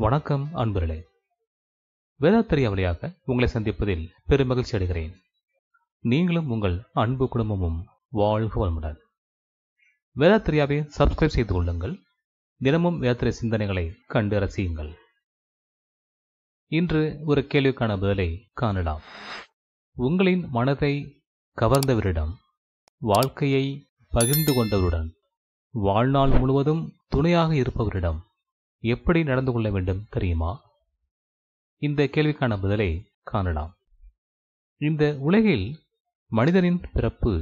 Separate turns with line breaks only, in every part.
வணக்கம் அன்பர்களே. வேதாத்திரிய வழியாக உங்களை சந்திப்பதில் பெரும் மகிழ்ச்சி அடைகிறேன். நீங்களும் உங்கள் அன்பு குடும்பமும் வாழ்க வளமுடன். வேதாத்திரியாவை சப்ஸ்கிரைப் செய்து கொள்ளுங்கள். தினமும் வேதாத்திரிய சிந்தனைகளை கண்டு ரசியுங்கள். இன்று ஒரு கேள்விக்கான பதிலை காணலாம். உங்களின் மனதை கவர்ந்தவரிடம், வாழ்க்கையை பகிர்ந்து கொண்டவருடன், வாழ்நாள் முழுவதும் துணையாக இருப்பவரிடம் எப்படி நடந்து கொள்ள வேண்டும் தெரியுமா? இந்த கேள்விக்கான பதிலை காணலாம். இந்த உலகில் மனிதனின் பிறப்பு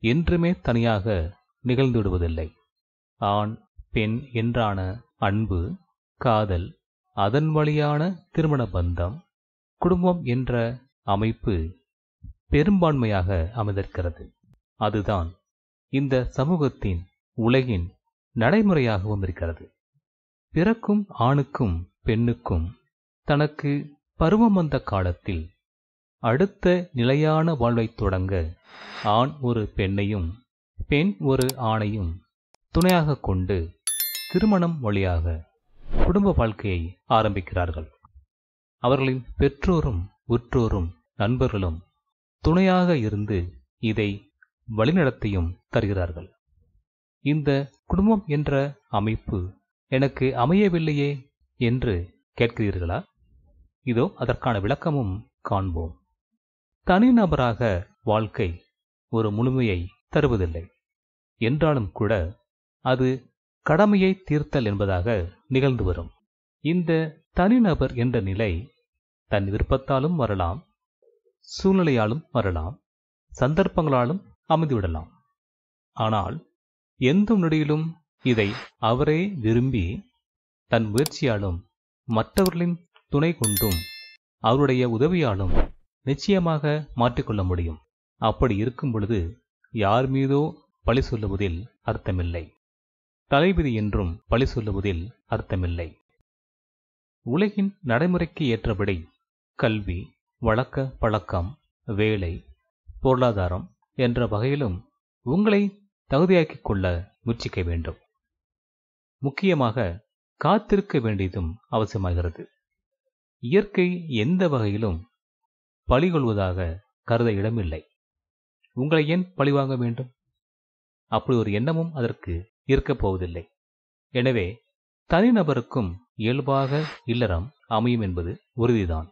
என்றுமே தனியாக நிகழ்ந்து விடுவதில்லை. ஆண் பெண் என்றான அன்பு, காதல், அதன் வழியான திருமண பந்தம், குடும்பம் என்ற அமைப்பு பெரும்பான்மையாக அமைந்திருக்கிறது. அதுதான் இந்த சமூகத்தின் உலகின் நடைமுறையாகவும் இருக்கிறது. பிறக்கும் ஆணுக்கும் பெண்ணுக்கும் தனக்கு பருவம் வந்த காலத்தில் அடுத்த நிலையான வாழ்வை தொடங்க ஆண் ஒரு பெண்ணையும் பெண் ஒரு ஆணையும் துணையாக கொண்டு திருமணம் வழியாக குடும்ப வாழ்க்கையை ஆரம்பிக்கிறார்கள். அவர்களின் பெற்றோரும் உற்றோரும் நண்பர்களும் துணையாக இருந்து இதை வழிநடத்தியும் தருகிறார்கள். இந்த குடும்பம் என்ற அமைப்பு எனக்கு அமையவில்லையே என்று கேட்கிறீர்களா? இதோ அதற்கான விளக்கமும் காண்போம். தனிநபராக வாழ்க்கை ஒரு முழுமையை தருவதில்லை என்றாலும் கூட அது கடமையை தீர்த்தல் என்பதாக நிகழ்ந்து வரும். இந்த தனிநபர் என்ற நிலை தன் விருப்பத்தாலும் வரலாம், சூழ்நிலையாலும் வரலாம், சந்தர்ப்பங்களாலும் அமைந்துவிடலாம். ஆனால் எந்த நொடியிலும் இதை அவரே விரும்பி தன் முயற்சியாலும் மற்றவர்களின் துணை கொண்டும் அவருடைய உதவியாலும் நிச்சயமாக மாற்றிக்கொள்ள முடியும். அப்படி இருக்கும் பொழுது யார் மீதோ பழி சொல்லுவதில் அர்த்தமில்லை. தலைவிதி என்றும் பழி சொல்லுவதில் அர்த்தமில்லை. உலகின் நடைமுறைக்கு ஏற்றபடி கல்வி, வழக்க பழக்கம், வேலை, பொருளாதாரம் என்ற வகையிலும் உங்களை தகுதியாக்கிக் கொள்ள முயற்சிக்க வேண்டும். முக்கியமாக காத்திருக்க வேண்டியதும் அவசியமாகிறது. இயற்கை எந்த வகையிலும் பழிகொள்வதாக கருத இடமில்லை. உங்களை ஏன் பழிவாங்க வேண்டும்? அப்படி ஒரு எண்ணமும் அதற்கு இருக்கப் போவதில்லை. எனவே தனிநபருக்கும் இயல்பாக இல்லறம் அமையும் என்பது உறுதிதான்.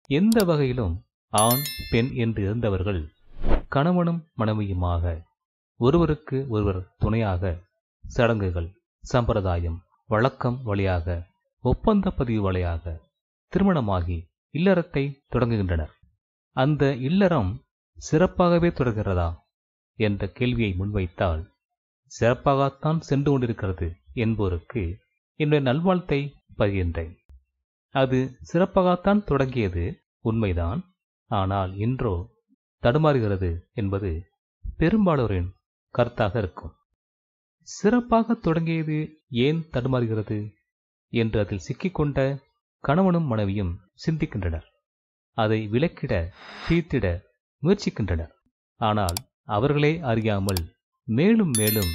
எந்த வகையிலும் ஆண் பெண் என்று இருந்தவர்கள் கணவனும் மனைவியுமாக ஒருவருக்கு ஒருவர் துணையாக சடங்குகள், சம்பிரதாயம், வழக்கம் வழியாக, ஒப்பந்த பதிவு வழியாக திருமணமாகி இல்லறத்தை தொடங்குகின்றனர். அந்த இல்லறம் சிறப்பாகவே தொடர்கிறதா என்ற கேள்வியை முன்வைத்தால், சிறப்பாகத்தான் சென்று கொண்டிருக்கிறது என்போருக்கு என்னுடைய நல்வாழ்த்தை பகிர்கின்றேன். அது சிறப்பாகத்தான் தொடங்கியது உண்மைதான். ஆனால் இன்றோ தடுமாறுகிறது என்பது பெரும்பாலோரின் கருத்தாக இருக்கும். சிறப்பாக தொடங்கியது ஏன் தடுமாறுகிறது என்று அதில் சிக்கிக்கொண்ட கணவனும் மனைவியும் சிந்திக்கின்றனர். அதை விலக்கிட, தீர்த்திட முயற்சிக்கின்றனர். ஆனால் அவர்களே அறியாமல் மேலும் மேலும்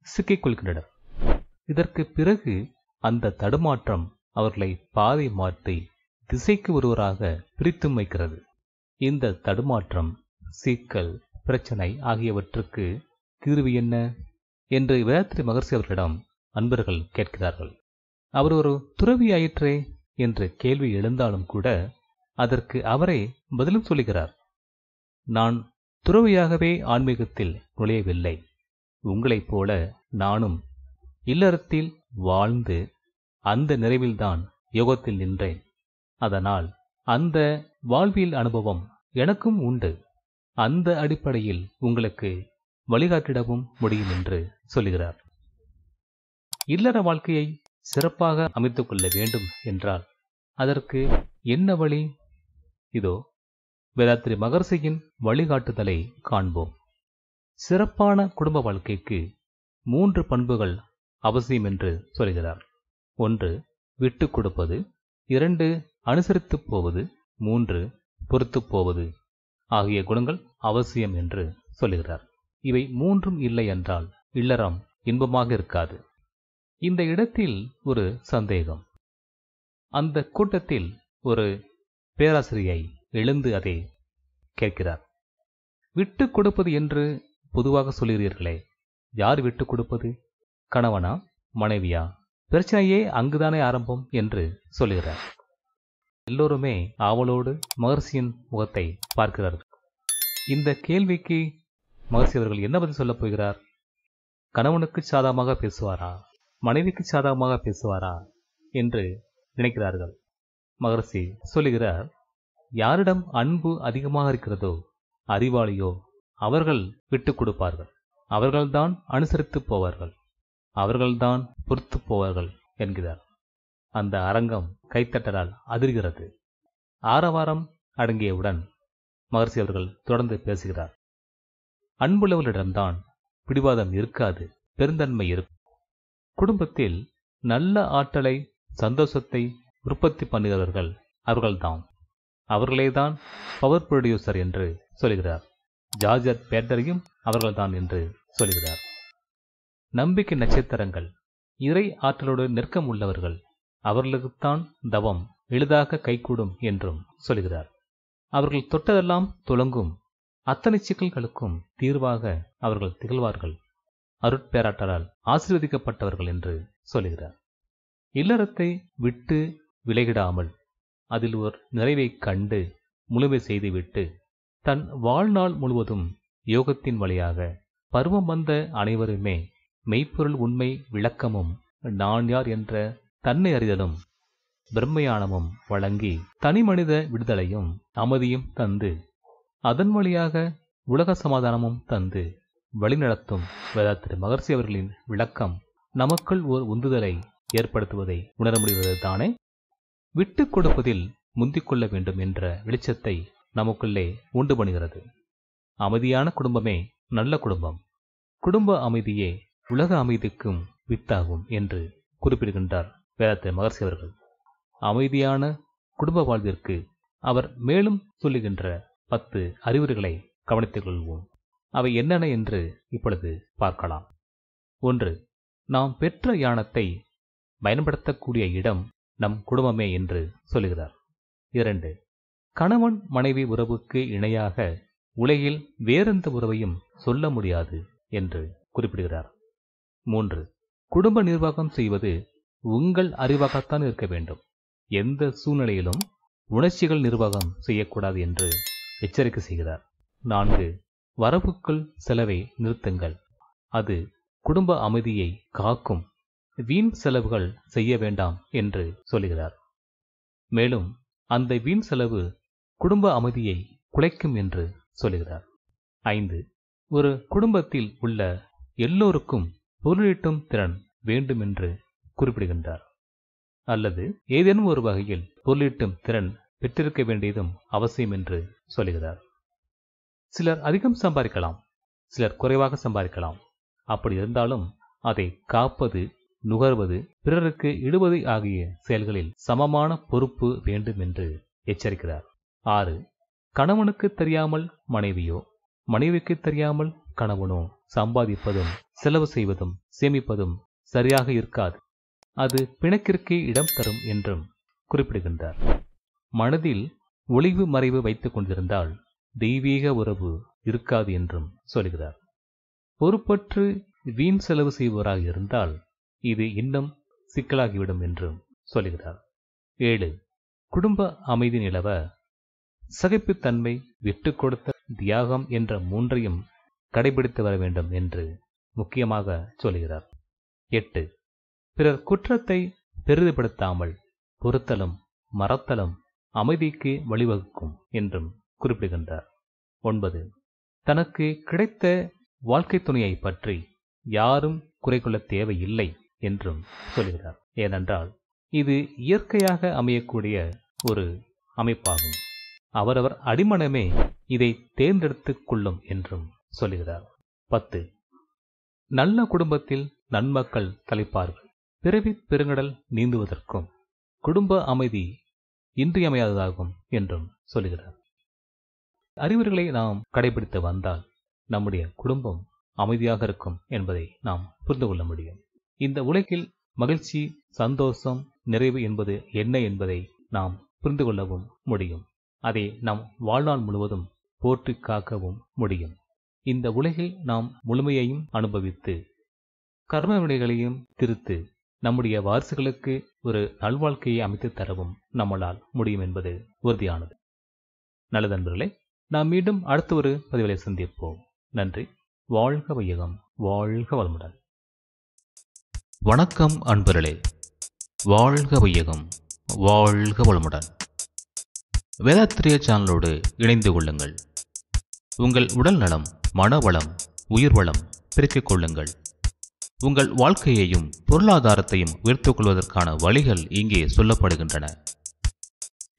சிக்கிக்கொள்கின்றனர். இதற்கு பிறகு அந்த தடுமாற்றம் அவர்களை பாதை மாற்றி திசைக்கு ஒருவராக பிரித்தும் வைக்கிறது. இந்த தடுமாற்றம், சிக்கல், பிரச்சனை ஆகியவற்றுக்கு தீர்வு என்ன என்று வேதாத்திரி மகர்ஷி அவர்களிடம் அன்பர்கள் கேட்கிறார்கள். அவர் ஒரு துறவியாயிற்றே என்ற கேள்வி எழுந்தாலும் கூட அதற்கு அவரே பதிலும் சொல்லுகிறார். நான் துறவியாகவே ஆன்மீகத்தில் நுழையவில்லை. உங்களைப் போல நானும் இல்லறத்தில் வாழ்ந்து அந்த நிறைவில்தான் யோகத்தில் நின்றேன். அதனால் அந்த வாழ்வியல் அனுபவம் எனக்கும் உண்டு. அந்த அடிப்படையில் உங்களுக்கு வழிகாட்டிடவும் முடியும் என்று சொல்லுகிறார். இல்லற வாழ்க்கையை சிறப்பாக அமைத்துக் கொள்ள வேண்டும் என்றால் அதற்கு என்ன வழி? இதோ வேதாத்திரி மகர்ஷியின் வழிகாட்டுதலை காண்போம். சிறப்பான குடும்ப வாழ்க்கைக்கு 3 பண்புகள் அவசியம் என்று சொல்கிறார். 1. விட்டு கொடுப்பது, 2. அனுசரித்து போவது, 3. பொறுத்து போவது ஆகிய குணங்கள் அவசியம் என்று சொல்லுகிறார். இவை 3ம் இல்லை என்றால் இல்லறம் இன்பமாக இருக்காது. இந்த இடத்தில் ஒரு சந்தேகம். அந்த கூட்டத்தில் ஒரு பேராசிரியை எழுந்து அதை கேட்கிறார். விட்டு கொடுப்பது என்று பொதுவாக சொல்கிறீர்களே, யார் விட்டு கொடுப்பது? கணவனா மனைவியா? பிரச்சனையே அங்குதானே ஆரம்பம் என்று சொல்லுகிறார். எல்லோருமே ஆவலோடு மகர்ஷியின் முகத்தை பார்க்கிறார்கள். இந்த கேள்விக்கு மகர்ஷி அவர்கள் என்ன பதில் சொல்லப் போகிறார்? கணவனுக்கு சாதகமாக பேசுவாரா, மனைவிக்கு சாதகமாக பேசுவாரா என்று நினைக்கிறார்கள். மகர்ஷி சொல்லுகிறார், யாரிடம் அன்பு அதிகமாக இருக்கிறதோ, அறிவாளியோ, அவர்கள் விட்டு கொடுப்பார்கள். அவர்கள்தான் அனுசரித்து போவார்கள். அவர்கள்தான் பொறுத்து போவார்கள் என்கிறார். அந்த அரங்கம் கைத்தட்டலால் அதிர்கிறது. ஆரவாரம் அடங்கியவுடன் மகர்ஷி அவர்கள் தொடர்ந்து பேசுகிறார். அன்புள்ளவர்களிடம்தான் பிடிவாதம் இருக்காது, பெருந்தன்மை இருக்கும். குடும்பத்தில் நல்ல ஆற்றலை, சந்தோஷத்தை உற்பத்தி பண்ணுகிறவர்கள் அவர்கள்தான். அவர்களேதான் பவர் புரொடியூசர் என்று சொல்கிறார். ஜார்ஜர் பேட்டரையும் அவர்கள்தான் என்று சொல்கிறார். நம்பிக்கை நட்சத்திரங்கள், இறை ஆற்றலோடு நெருக்கம் உள்ளவர்கள், அவர்களுக்குத்தான் தவம் எளிதாக கைகூடும் என்றும் சொல்கிறார். அவர்கள் தொட்டதெல்லாம் துலங்கும். அத்தனை சிக்கல்களுக்கும் தீர்வாக அவர்கள் திகழ்வார்கள். அருட்பேராற்றலால் ஆசீர்வதிக்கப்பட்டவர்கள் என்று சொல்கிறார். இல்லறத்தை விட்டு விலகிடாமல் அதில் ஒரு நிறைவை கண்டு முழுமை செய்துவிட்டு தன் வாழ்நாள் முழுவதும் யோகத்தின் வழியாக பருவம் வந்த அனைவருமே மெய்ப்பொருள் உண்மை விளக்கமும் நான் யார் என்ற தன்னை அறிதலும் பிரம்மயானமும் வழங்கி தனி மனித விடுதலையும் அமைதியும் தந்து அதன் வழியாக உலக சமாதானமும் தந்து வழிநடத்தும் வேதாத்திரி மகர்ஷி அவர்களின் விளக்கம் நமக்குள் ஓர் உந்துதலை ஏற்படுத்துவதை உணர முடிவது தானே? விட்டு கொடுப்பதில் முந்திக்கொள்ள வேண்டும் என்ற வெளிச்சத்தை நமக்குள்ளே உண்டு பண்ணுகிறது. அமைதியான குடும்பமே நல்ல குடும்பம். குடும்ப அமைதியே உலக அமைதிக்கும் வித்தாகும் என்று குறிப்பிடுகின்றார் வேதாத்திரி மகர்ஷி அவர்கள். அமைதியான குடும்ப வாழ்விற்கு அவர் மேலும் சொல்லுகின்ற 10 அறிவுரைகளை கவனித்துக் கொள்வோம். அவை என்னென்ன என்று இப்பொழுது பார்க்கலாம். 1. நாம் பெற்ற ஞானத்தை பயன்படுத்தக்கூடிய இடம் நம் குடும்பமே என்று சொல்லுகிறார். 2. கணவன் மனைவி உறவுக்கு இணையாக உலகில் வேறெந்த உறவையும் சொல்ல முடியாது என்று குறிப்பிடுகிறார். 3. குடும்ப நிர்வாகம் செய்வது உங்கள் அறிவாகத்தான் இருக்க வேண்டும். எந்த சூழ்நிலையிலும் உணர்ச்சிகள் நிர்வாகம் செய்யக்கூடாது என்று எச்சரிக்கை செய்கிறார். 4. வரவுக்குள் செலவை நிறுத்துங்கள். அது குடும்ப அமைதியை காக்கும். வீண் செலவுகள் செய்ய வேண்டாம் என்று சொல்கிறார். மேலும் அந்த வீண் செலவு குடும்ப அமைதியை குலைக்கும் என்று சொல்கிறார். 5. ஒரு குடும்பத்தில் உள்ள எல்லோருக்கும் பொருளீட்டும் திறன் வேண்டும் என்று குறிப்பிடுகின்றார். அல்லது ஏதேனும் ஒரு வகையில் பொருளீட்டும் திறன் பெற்றிருக்க வேண்டியதும் அவசியம் என்று சொல்கிறார். சிலர் அதிகம் சம்பாதிக்கலாம், சிலர் குறைவாக சம்பாதிக்கலாம். அப்படி இருந்தாலும் அதை காப்பது, நுகர்வது, பிறருக்கு இடுவது ஆகிய செயல்களில் சமமான பொறுப்பு வேண்டும் என்று எச்சரிக்கிறார். 6. கணவனுக்கு தெரியாமல் மனைவியோ, மனைவிக்கு தெரியாமல் கணவனோ சம்பாதிப்பதும் செலவு செய்வதும் சேமிப்பதும் சரியாக இருக்காது. அது பிணக்கிற்கு இடம் தரும் என்றும் குறிப்பிடுகின்றார். மனதில் ஒளிவு மறைவு வைத்துக் கொண்டிருந்தால் தெய்வீக உறவு இருக்காது என்றும் சொல்கிறார். பொறுப்பற்று வீண் செலவு செய்வோராக இருந்தால் இது இன்னும் சிக்கலாகிவிடும் என்றும் சொல்கிறார். 7. குடும்ப அமைதி நிலவ சகிப்புத்தன்மை, விட்டு கொடுத்த தியாகம் என்ற 3ஐயும் கடைபிடித்து வர வேண்டும் என்று முக்கியமாக சொல்கிறார். 8. பிறர் குற்றத்தை பெரிதுபடுத்தாமல் பொறுத்தலும் மறத்தலும் அமைதிக்கு வழிவகுக்கும் என்றும் குறிப்பிடுகின்றார். 9. தனக்கு கிடைத்த வாழ்க்கை துணையை பற்றி யாரும் குறை கொள்ள தேவையில்லை என்றும் சொல்கிறார். ஏனென்றால் இது இயற்கையாக அமையக்கூடிய ஒரு அமைப்பாகும். அவரவர் அடிமனமே இதை தேர்ந்தெடுத்துக் கொள்ளும் என்றும் சொல்கிறார். 10. நல்ல குடும்பத்தில் நன்மக்கள் தலைப்பார்கள். பிறவி பெருங்கடல் நீந்துவதற்கும் குடும்ப அமைதி இன்றியமையாததாகும் என்றும் சொல்கிறார். அறிவுரைகளை நாம் கடைபிடித்து வந்தால் நம்முடைய குடும்பம் அமைதியாக இருக்கும் என்பதை நாம் புரிந்து கொள்ள முடியும். இந்த உலகில் மகிழ்ச்சி, சந்தோஷம், நிறைவு என்பது என்ன என்பதை நாம் புரிந்து கொள்ளவும் முடியும். அதை நாம் வாழ்நாள் முழுவதும் போற்றி காக்கவும் முடியும். இந்த உலகில் நாம் முழுமையையும் அனுபவித்து கர்ம வினைகளையும் திருத்து நம்முடைய வாரிசுகளுக்கு ஒரு நல்வாழ்க்கையை அமைத்து தரவும் நம்மளால் முடியும் என்பது உறுதியானது. நல்லது நண்பர்களே, நாம் மீண்டும் அடுத்த ஒரு பதிவிலை சந்திப்போம். நன்றி. வாழ்க வையகம், வாழ்க வளமுடன். வணக்கம் அன்பர்களே. வாழ்க வையகம், வாழ்க வளமுடன். வேதாத்திரிய சேனலோடு இணைந்து கொள்ளுங்கள். உங்கள் உடல் நலம், மனவளம், உயிர் வளம் பெருக்கிக் கொள்ளுங்கள். உங்கள் வாழ்க்கையையும் பொருளாதாரத்தையும் உயர்த்திக் கொள்வதற்கான வழிகள் இங்கே சொல்லப்படுகின்றன.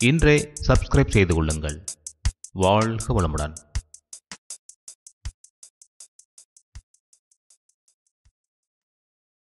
இன்றே சப்ஸ்கிரைப் செய்து கொள்ளுங்கள். வாழ்க வளமுடன்.